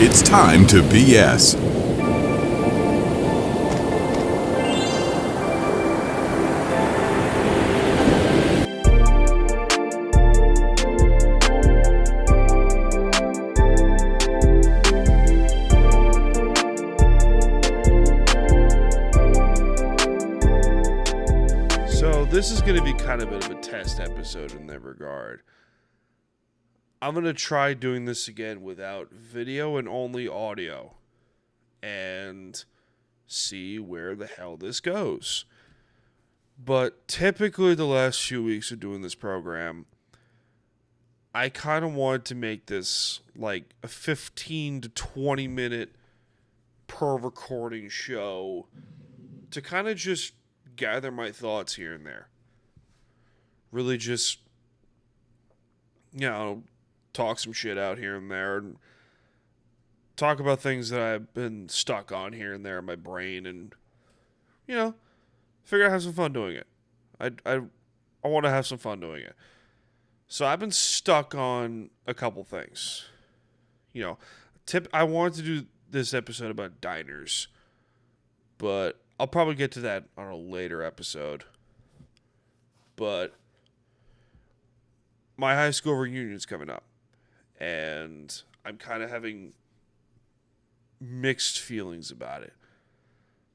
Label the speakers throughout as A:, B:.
A: It's time to BS.
B: So this is going to be kind of a bit of a test episode in that regard. I'm going to try doing this again without video and only audio and see where the hell this goes. But typically the last few weeks of doing this program, I kind of wanted to make this like a 15 to 20 minute per recording show to kind of just gather my thoughts here and there. Really just, talk some shit out here and there and talk about things that I've been stuck on here and there in my brain and, figure out have some fun doing it. I want to have some fun doing it. So I've been stuck on a couple things. I wanted to do this episode about diners, but I'll probably get to that on a later episode. But my high school reunion is coming up, and I'm kind of having mixed feelings about it,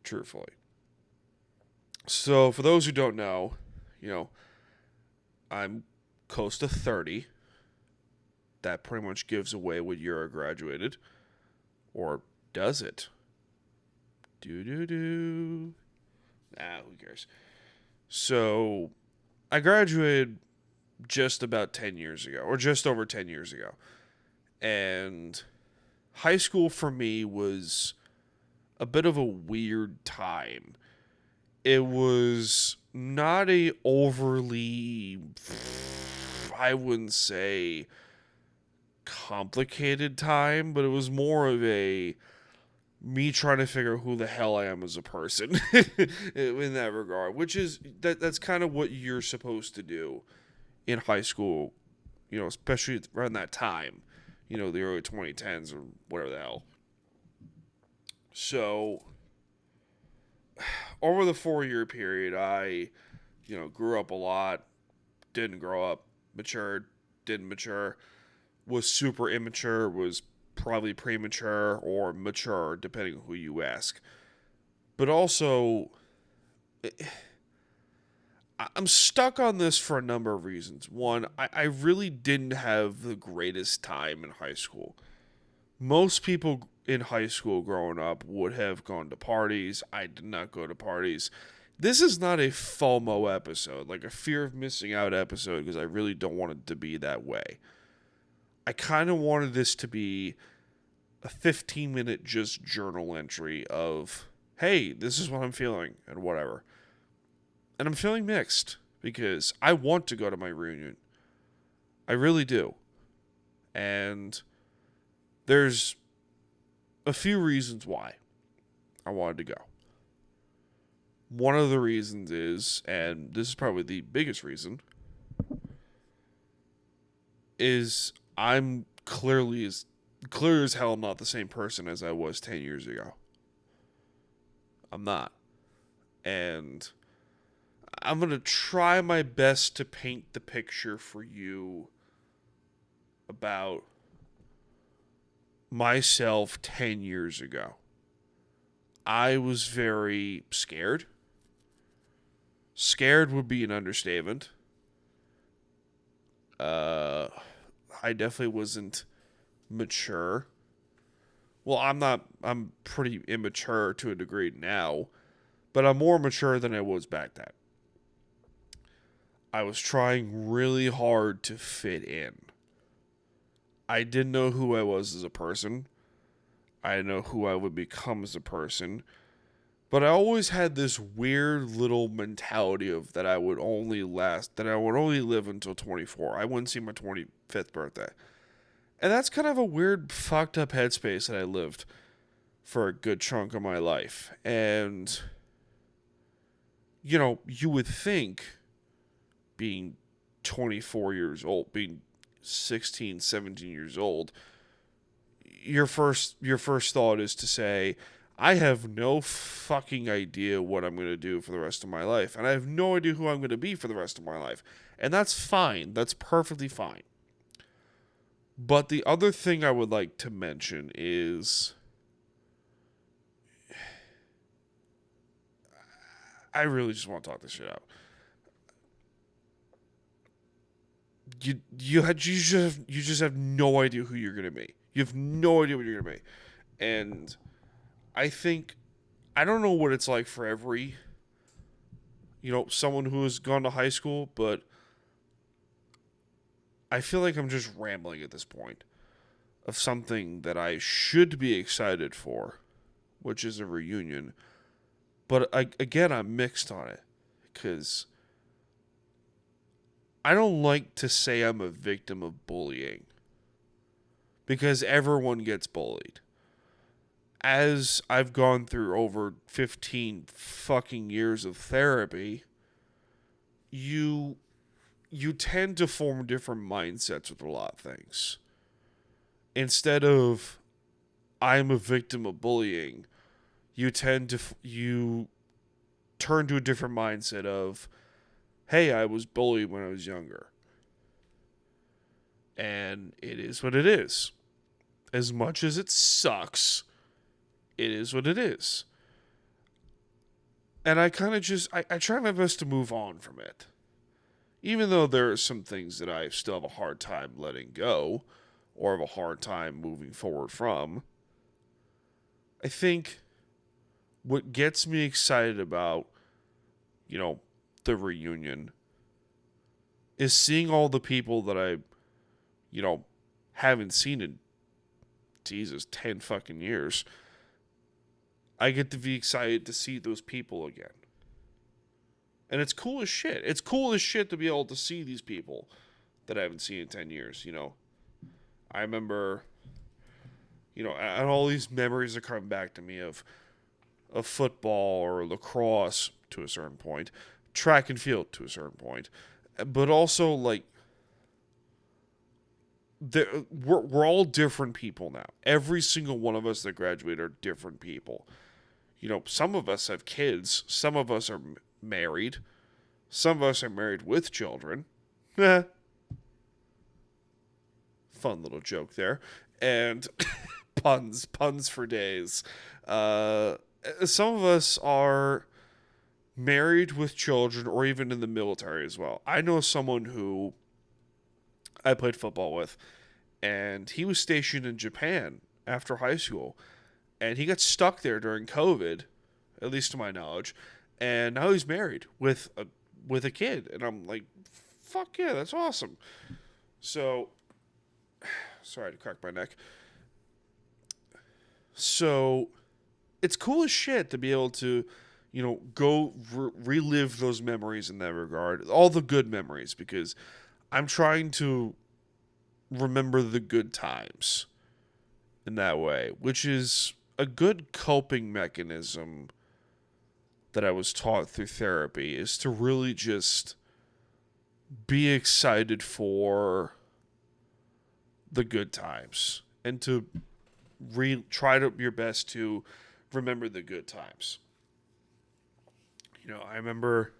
B: truthfully. So for those who don't know, I'm close to 30. That pretty much gives away what year I graduated. Or does it? Nah, who cares? So, I graduated just about 10 years ago, or just over 10 years ago. And high school for me was a bit of a weird time. It was not a overly, I wouldn't say, complicated time, but it was more of a me trying to figure out who the hell I am as a person in that regard, which is that's kind of what you're supposed to do in high school, especially around that time, the early 2010s or whatever the hell. So over the 4-year period, I, grew up a lot, didn't grow up, matured, didn't mature, was super immature, was probably premature or mature, depending on who you ask. But also, I'm stuck on this for a number of reasons. One, I really didn't have the greatest time in high school. Most people in high school growing up would have gone to parties. I did not go to parties. This is not a FOMO episode, like a fear of missing out episode, because I really don't want it to be that way. I kind of wanted this to be a 15-minute just journal entry of, hey, this is what I'm feeling and whatever. And I'm feeling mixed because I want to go to my reunion. I really do. And there's a few reasons why I wanted to go. One of the reasons is, and this is probably the biggest reason, is I'm clear as hell not the same person as I was 10 years ago. I'm not. And I'm going to try my best to paint the picture for you about myself 10 years ago. I was very scared. Scared would be an understatement. I definitely wasn't mature. Well, I'm pretty immature to a degree now, but I'm more mature than I was back then. I was trying really hard to fit in. I didn't know who I was as a person. I didn't know who I would become as a person. But I always had this weird little mentality of that I would only live until 24. I wouldn't see my 25th birthday. And that's kind of a weird, fucked up headspace that I lived for a good chunk of my life. And, you would think being 24 years old, being 16, 17 years old, your first thought is to say, I have no fucking idea what I'm going to do for the rest of my life, and I have no idea who I'm going to be for the rest of my life. And that's fine. That's perfectly fine. But the other thing I would like to mention is I really just want to talk this shit out. You just have no idea who you're gonna be. You have no idea what you're gonna be, and I don't know what it's like for every someone who has gone to high school, but I feel like I'm just rambling at this point of something that I should be excited for, which is a reunion. But again, I'm mixed on it because I don't like to say I'm a victim of bullying because everyone gets bullied. As I've gone through over 15 fucking years of therapy, you tend to form different mindsets with a lot of things. Instead of I'm a victim of bullying, you turn to a different mindset of, hey, I was bullied when I was younger. And it is what it is. As much as it sucks, it is what it is. And I kind of just, I try my best to move on from it. Even though there are some things that I still have a hard time letting go, or have a hard time moving forward from, I think what gets me excited about, the reunion is seeing all the people that I, haven't seen in, 10 fucking years. I get to be excited to see those people again. And it's cool as shit. It's cool as shit to be able to see these people that I haven't seen in 10 years, I remember, and all these memories are coming back to me of football or lacrosse to a certain point, track and field to a certain point, but also like we're all different people now. Every single one of us that graduate are different people. Some of us have kids, some of us are married, some of us are married with children. Fun little joke there, and puns for days. Some of us are married with children or even in the military as well. I know someone who I played football with, and he was stationed in Japan after high school, and he got stuck there during COVID, at least to my knowledge, and now he's married with a kid, and I'm like, fuck yeah, that's awesome. So, sorry to crack my neck. So, it's cool as shit to be able to, go relive those memories in that regard. All the good memories, because I'm trying to remember the good times in that way, which is a good coping mechanism that I was taught through therapy, is to really just be excited for the good times and to try your best to remember the good times. I remember,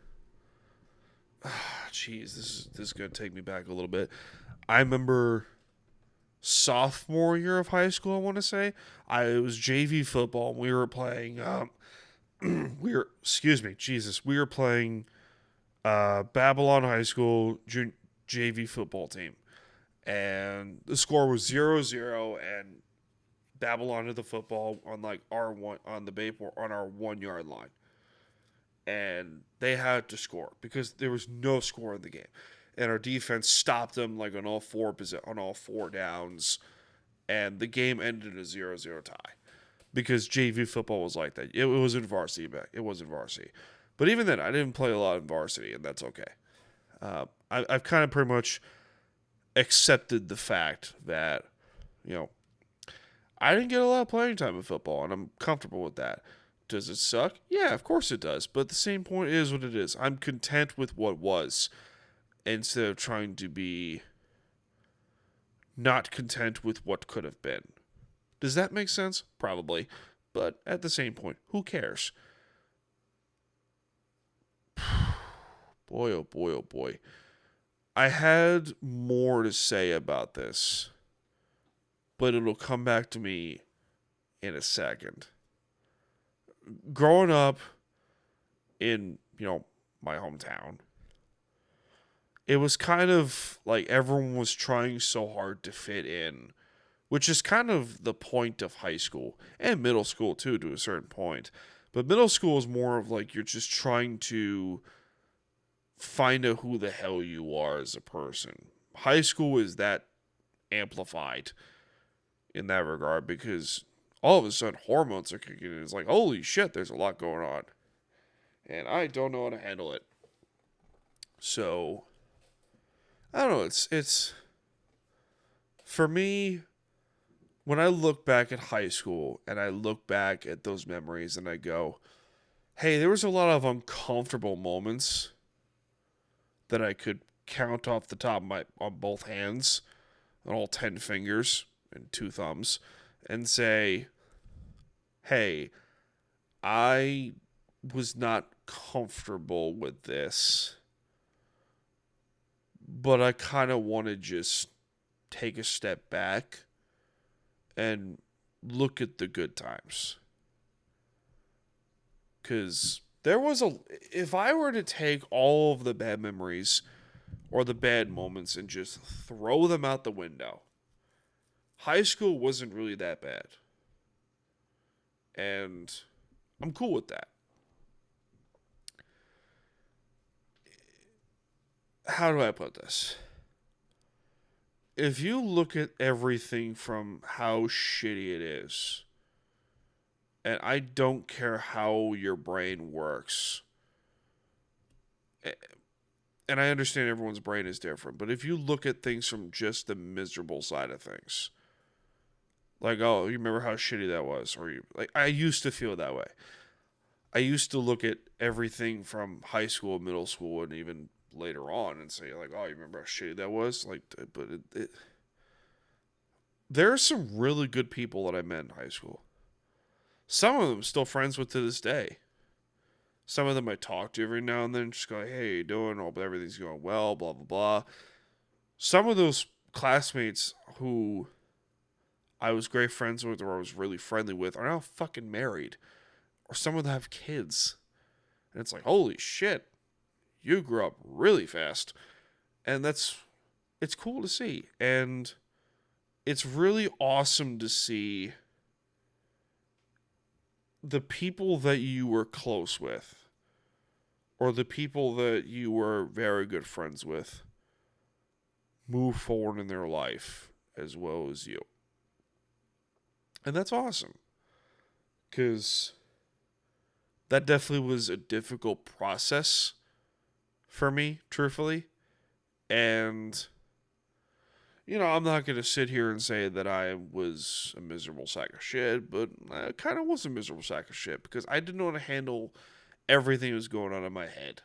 B: this is going to take me back a little bit. I remember sophomore year of high school, I want to say. It was JV football, and we were playing, we were playing Babylon High School JV football team. And the score was 0-0, and Babylon had the football on our 1 yard line. And they had to score because there was no score in the game. And our defense stopped them on all four downs, and the game ended in a 0-0 tie because JV football was like that. It was in varsity back. It was in varsity, but even then, I didn't play a lot in varsity, and that's okay. I've kind of pretty much accepted the fact that I didn't get a lot of playing time in football, and I'm comfortable with that. Does it suck? Yeah, of course it does. But at the same point, it is what it is. I'm content with what was, instead of trying to be not content with what could have been. Does that make sense? Probably. But at the same point, who cares? Boy, oh boy, oh boy. I had more to say about this, but it'll come back to me in a second. Growing up in, my hometown, it was kind of like everyone was trying so hard to fit in, which is kind of the point of high school and middle school too, to a certain point. But middle school is more of like you're just trying to find out who the hell you are as a person. High school is that amplified in that regard because all of a sudden hormones are kicking in. It's like, holy shit, there's a lot going on. And I don't know how to handle it. So, I don't know, it's for me, when I look back at high school and I look back at those memories and I go, hey, there was a lot of uncomfortable moments that I could count off the top of on both hands, on all 10 fingers and 2 thumbs, and say, hey, I was not comfortable with this, but I kind of want to just take a step back and look at the good times. Because if I were to take all of the bad memories or the bad moments and just throw them out the window, high school wasn't really that bad. And I'm cool with that. How do I put this? If you look at everything from how shitty it is, and I don't care how your brain works, and I understand everyone's brain is different, but if you look at things from just the miserable side of things, like, oh, you remember how shitty that was, or I used to feel that way. I used to look at everything from high school, middle school, and even later on and say, like, oh, you remember how shitty that was? Like, but there are some really good people that I met in high school. Some of them still friends with to this day. Some of them I talk to every now and then, just go, hey, how you doing? Hope everything's going well, blah, blah, blah. Some of those classmates who I was great friends with or I was really friendly with are now fucking married. Or some of them have kids. And it's like, holy shit, you grew up really fast. And it's cool to see. And it's really awesome to see the people that you were close with or the people that you were very good friends with move forward in their life as well as you. And that's awesome. Because that definitely was a difficult process for me, truthfully. And, I'm not going to sit here and say that I was a miserable sack of shit, but I kind of was a miserable sack of shit because I didn't know how to handle everything that was going on in my head.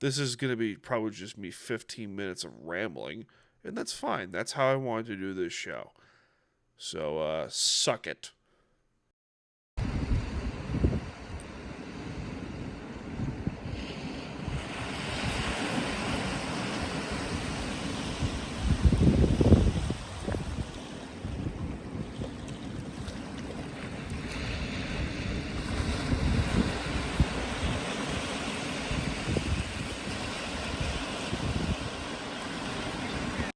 B: This is going to be probably just me 15 minutes of rambling, and that's fine. That's how I wanted to do this show. So, suck it.